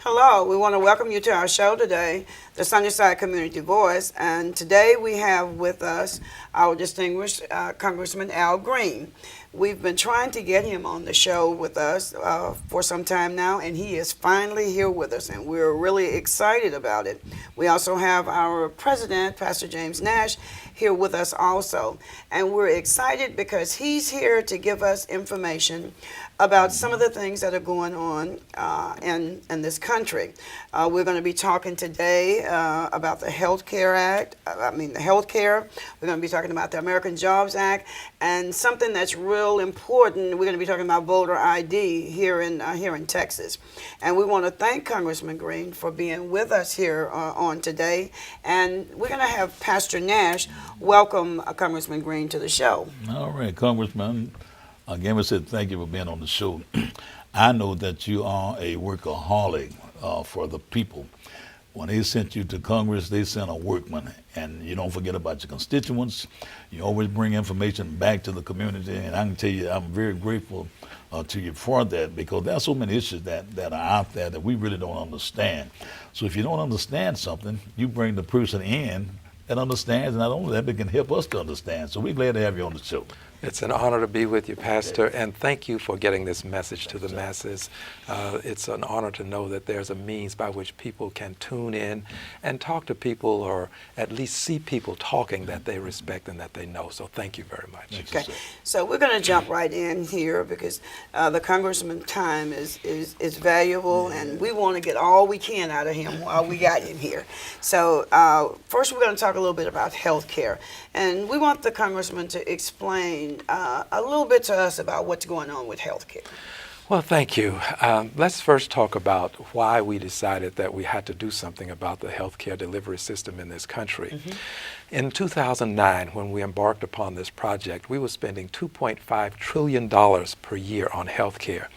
Hello, we want to welcome you to our show today, the Sunnyside Community Voice. And today we have with us our distinguished Congressman Al Green. We've been trying to get him on the show with us for some time now, and he is finally here with us, and we're really excited about it. We also have our president, Pastor James Nash, here with us also. And we're excited because he's here to give us information about some of the things that are going on in this country. We're going to be talking today about the Health Care Act, the health care. We're going to be talking about the American Jobs Act, and something that's real important, we're going to be talking about voter ID here in Texas. And we want to thank Congressman Green for being with us here on today. And we're going to have Pastor Nash welcome Congressman Green to the show. All right, Congressman. Again, we said thank you for being on the show. I know that you are a workaholic for the people. When they sent you to Congress, they sent a workman, and you don't forget about your constituents. You always bring information back to the community, and I can tell you I'm very grateful to you for that, because there are so many issues that are out there that we really don't understand. So if you don't understand something, you bring the person in that understands, and not only that, but can help us to understand. So we're glad to have you on the show. It's an honor to be with you, Pastor, and thank you for getting this message to the masses. It's an honor to know that there's a means by which people can tune in and talk to people, or at least see people talking that they respect and that they know. So thank you very much. Okay, so we're going to jump right in here because the congressman's time is valuable, and we want to get all we can out of him while we got him here. So first we're going to talk a little bit about health care, and we want the congressman to explain a little bit to us about what's going on with health care. Well, thank you. Let's first talk about why we decided that we had to do something about the healthcare delivery system in this country. Mm-hmm. In 2009, when we embarked upon this project, we were spending $2.5 trillion per year on healthcare.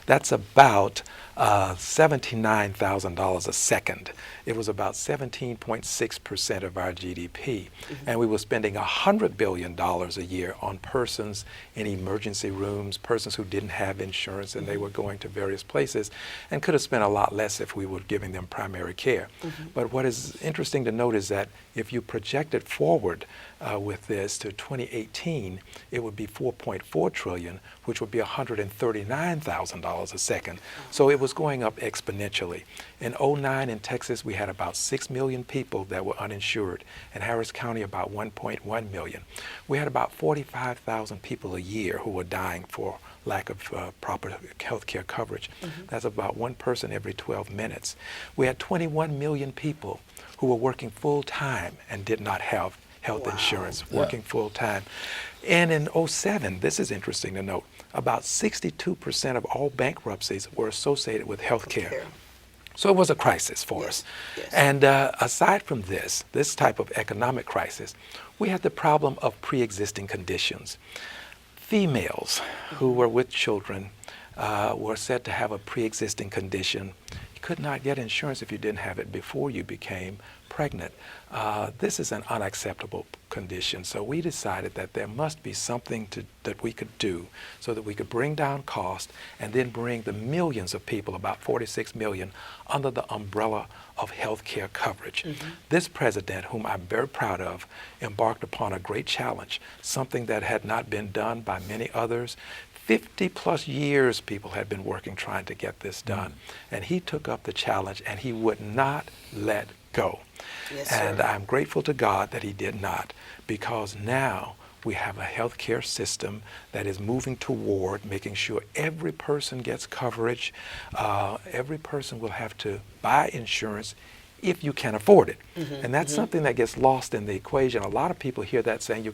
That's about $79,000 a second. It was about 17.6% of our GDP. Mm-hmm. And we were spending $100 billion a year on persons in emergency rooms, persons who didn't have insurance, and they were going to various places, and could have spent a lot less if we were giving them primary care. Mm-hmm. But what is interesting to note is that if you project it forward with this to 2018, it would be $4.4 trillion, which would be $139,000 a second. So it was going up exponentially. In 2009 in Texas, we had about 6 million people that were uninsured. In Harris County, about 1.1 million. We had about 45,000 people a year who were dying for lack of proper health care coverage. Mm-hmm. That's about one person every 12 minutes. We had 21 million people who were working full time and did not have health insurance, working full time. And in 2007, this is interesting to note, about 62% of all bankruptcies were associated with health care. So it was a crisis for us. Yes. And aside from this type of economic crisis, we had the problem of pre-existing conditions. Females who were with children were said to have a pre-existing condition. You could not get insurance if you didn't have it before you became pregnant. This is an unacceptable condition. So we decided that there must be something that we could do so that we could bring down cost and then bring the millions of people, about 46 million, under the umbrella of health care coverage. Mm-hmm. This president, whom I'm very proud of, embarked upon a great challenge, something that had not been done by many others. 50 plus years people had been working trying to get this done. Mm-hmm. And he took up the challenge, and he would not let go. Yes, and I'm grateful to God that he did not, because now we have a healthcare system that is moving toward making sure every person gets coverage. Every person will have to buy insurance if you can afford it. Mm-hmm, and that's something that gets lost in the equation. A lot of people hear that saying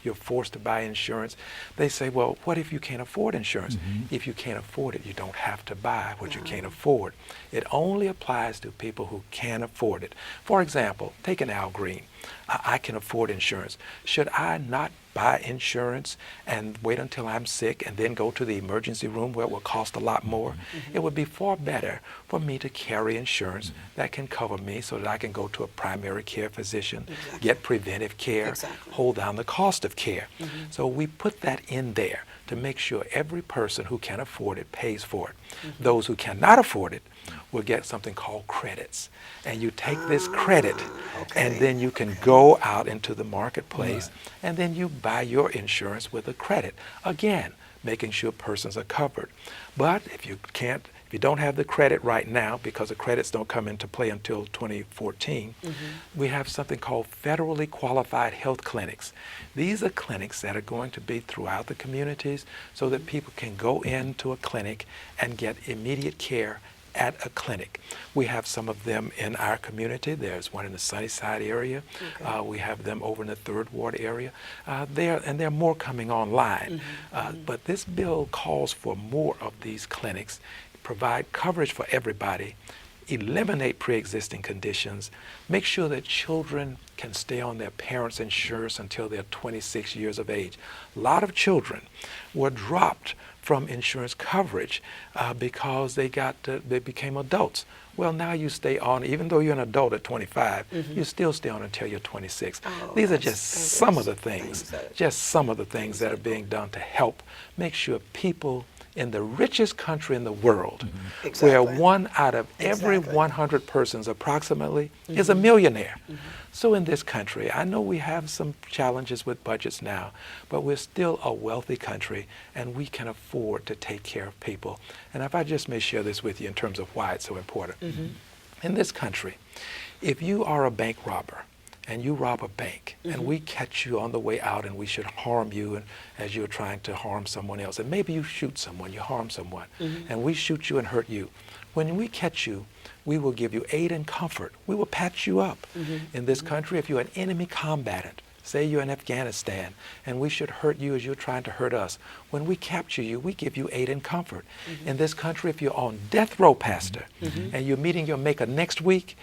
you're forced to buy insurance. They say, well, what if you can't afford insurance? Mm-hmm. If you can't afford it, you don't have to buy what you can't afford. It only applies to people who can afford it. For example, take an Al Green. I can afford insurance. Should I not buy insurance and wait until I'm sick and then go to the emergency room where it will cost a lot more? Mm-hmm. It would be far better for me to carry insurance that can cover me so that I can go to a primary care physician, get preventive care, hold down the cost of care. Mm-hmm. So we put that in there to make sure every person who can afford it pays for it. Those who cannot afford it will get something called credits. And you take this credit, and then you can go out into the marketplace, and then you buy your insurance with a credit. Again, making sure persons are covered. But if you don't have the credit right now, because the credits don't come into play until 2014, we have something called federally qualified health clinics. These are clinics that are going to be throughout the communities so that people can go into a clinic and get immediate care at a clinic. We have some of them in our community. There's one in the Sunnyside area. We have them over in the 3rd Ward area. There are more coming online. But this bill calls for more of these clinics, provide coverage for everybody, eliminate pre-existing conditions, make sure that children can stay on their parents' insurance until they're 26 years of age. A lot of children were dropped from insurance coverage because they became adults. Well, now you stay on, even though you're an adult at 25, you still stay on until you're 26. These are just some of the things that are being done to help make sure people in the richest country in the world, where 1 out of every 100 persons approximately is a millionaire. So in this country, I know we have some challenges with budgets now, but we're still a wealthy country, and we can afford to take care of people. And if I just may share this with you in terms of why it's so important. In this country, if you are a bank robber, and you rob a bank, and we catch you on the way out, and we should harm you and as you're trying to harm someone else, and maybe you shoot someone, you harm someone, and we shoot you and hurt you. When we catch you, we will give you aid and comfort. We will patch you up. In this country, if you're an enemy combatant, say you're in Afghanistan, and we should hurt you as you're trying to hurt us, when we capture you, we give you aid and comfort. In this country, if you're on death row, Pastor, and you're meeting your maker next week,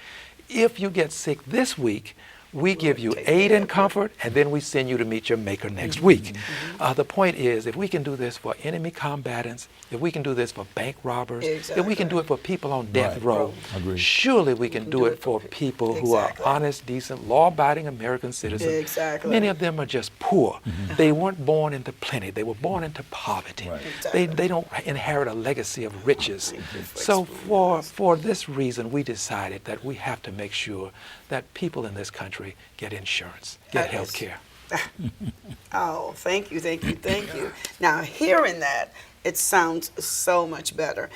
if you get sick this week, we give you aid and comfort, and then we send you to meet your maker next week. The point is, if we can do this for enemy combatants, if we can do this for bank robbers, if we can do it for people on death row, surely we can do it for people who are honest, decent, law-abiding American citizens. Many of them are just poor. They weren't born into plenty. They were born into poverty. They don't inherit a legacy of riches. So for this reason, we decided that we have to make sure that people in this country get insurance, get health care. Oh, thank you, thank you, thank you. Now, hearing that, it sounds so much better.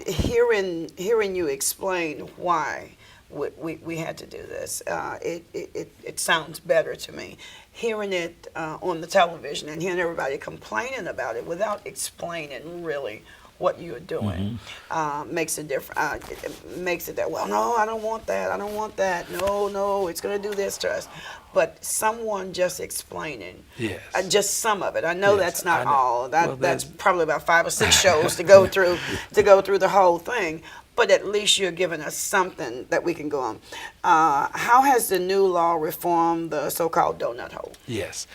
Hearing you explain why we had to do this, it sounds better to me. Hearing it on the television and hearing everybody complaining about it without explaining really what you're doing makes it different. It makes it that, well, no, I don't want that. I don't want that. No, it's going to do this to us. But someone just explaining, just some of it. I know that's not all. That's probably about 5 or 6 shows to go through the whole thing. But at least you're giving us something that we can go on. How has the new law reformed the so-called donut hole? Yes.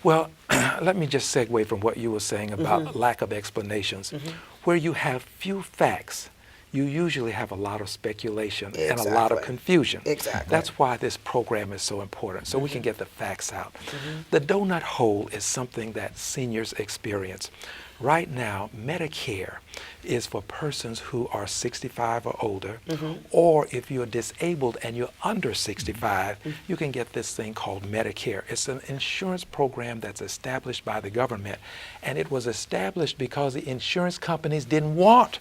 Well, let me just segue from what you were saying about lack of explanations. Where you have few facts, you usually have a lot of speculation and a lot of confusion. That's why this program is so important, so we can get the facts out. The donut hole is something that seniors experience. Right now, Medicare is for persons who are 65 or older, or if you're disabled and you're under 65, you can get this thing called Medicare. It's an insurance program that's established by the government, and it was established because the insurance companies didn't want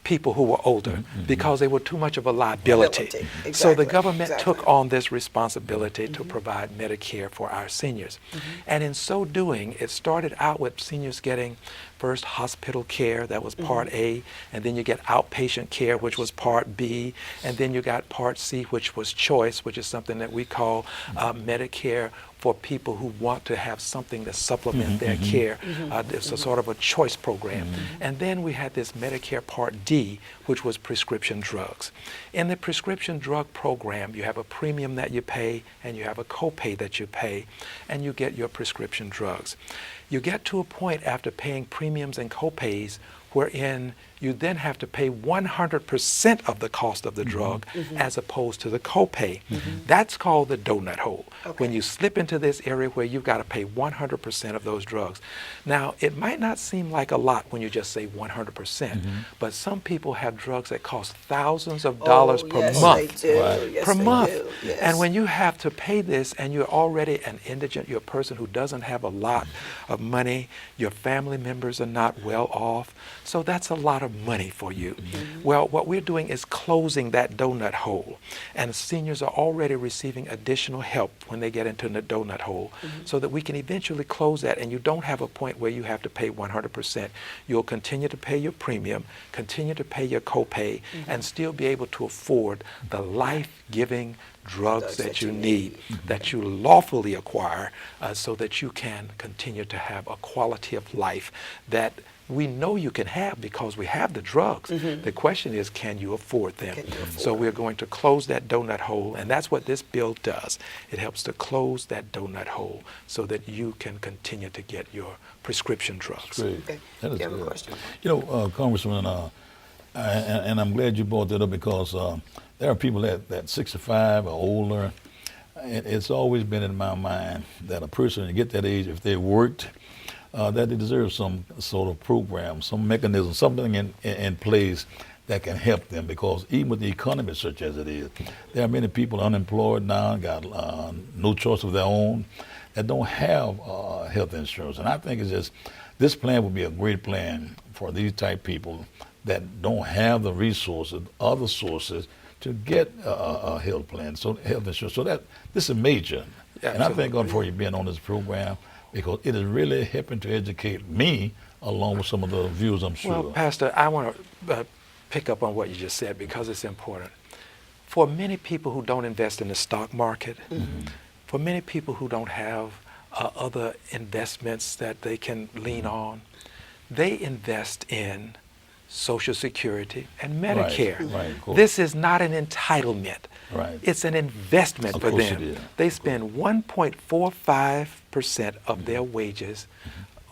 people who were older because they were too much of a liability. So the government took on this responsibility to provide Medicare for our seniors. And in so doing, it started out with seniors getting first hospital care, that was Part A, and then you get outpatient care, which was Part B, and then you got Part C, which was choice, which is something that we call Medicare for people who want to have something to supplement their care. It's a sort of a choice program. And then we had this Medicare Part D, which was prescription drugs. In the prescription drug program, you have a premium that you pay, and you have a copay that you pay, and you get your prescription drugs. You get to a point after paying premiums and copays wherein you then have to pay 100% of the cost of the drug as opposed to the copay. That's called the donut hole. Okay. When you slip into this area where you've got to pay 100% of those drugs. Now, it might not seem like a lot when you just say 100%, but some people have drugs that cost thousands of dollars per yes, month. They do. Right. Yes, Per they month. do. Yes. And when you have to pay this and you're already an indigent, you're a person who doesn't have a lot of money, your family members are not well off, so that's a lot of money for you. Well, what we're doing is closing that donut hole. And seniors are already receiving additional help when they get into the donut hole so that we can eventually close that and you don't have a point where you have to pay 100%. You'll continue to pay your premium, continue to pay your copay, and still be able to afford the life-giving drugs that you need, that you lawfully acquire so that you can continue to have a quality of life that we know you can have because we have the drugs. The question is, can you afford them? Can you afford So we're going to close that donut hole, and that's what this bill does. It helps to close that donut hole so that you can continue to get your prescription drugs. Great. Okay. That is You have a good. question? You know, Congressman, and I'm glad you brought that up because there are people that 65 or older. It's always been in my mind that a person to get that age, if they worked, that they deserve some sort of program, some mechanism, something in place that can help them, because even with the economy such as it is, there are many people unemployed now, got no choice of their own, that don't have health insurance. And I think it's just, this plan would be a great plan for these type people that don't have the resources, other sources, to get a health plan, so health insurance. So that this is major. And I thank God for you being on this program, because it is really helping to educate me along with some of the views, I'm sure. Well, Pastor, I want to pick up on what you just said because it's important. For many people who don't invest in the stock market, for many people who don't have other investments that they can lean on, they invest in Social Security and Medicare. Right, of course. This is not an entitlement. Right. It's an investment Of for course it them. is. They spend 1.45% of their wages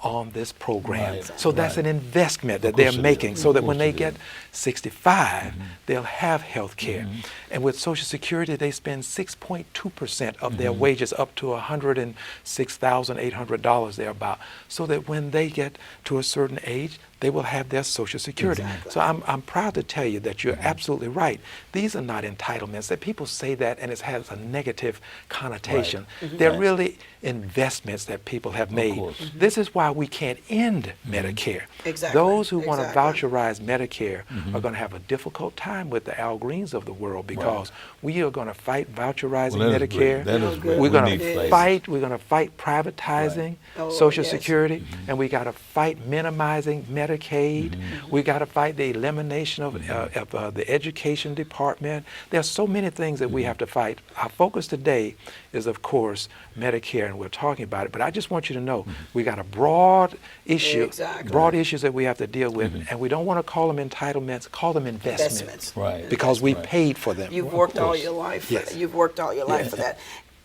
on this program. Right, So that's right. an investment that Of course they're it is. making so Of that when course they it get is. 65, they'll have health care. And with Social Security, they spend 6.2% of their wages up to $106,800 thereabout, so that when they get to a certain age, they will have their Social Security. Exactly. So I'm proud to tell you that you're absolutely right. These are not entitlements. That people say that and it has a negative connotation. They're Right. really investments that people have made. course. This is why we can't end Medicare. Exactly. Those who want to Exactly. voucherize Medicare are going to have a difficult time with the Al Greens of the world, because we are going to fight voucherizing Well, that is Medicare. great. That is great. We're We going need to fight. fight. We're going to fight privatizing Oh, Social yes. Security, and we got to fight minimizing Medicaid. We got to fight the elimination of the education department. There are so many things that we have to fight. Our focus today is, of course, Medicare, and we're talking about it. But I just want you to know we got a broad issue, Exactly. broad issues that we have to deal with, and we don't want to call them entitlements. Call them investments, Investments. Right. because we Right. paid for them. You've Of worked all course. your life. For Yes. that. You've worked all your life for that.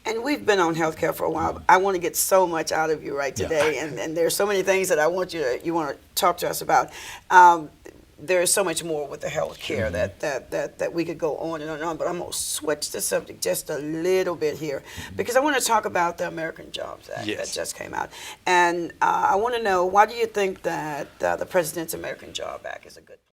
And we've been on healthcare for a while. I want to get so much out of you right Yeah. today, and there's so many things that I want you want to talk to us about. There is so much more with the health care that we could go on and on, but I'm going to switch the subject just a little bit here, because I want to talk about the American Jobs Act Yes. that just came out. And I want to know, why do you think that the President's American Job Act is a good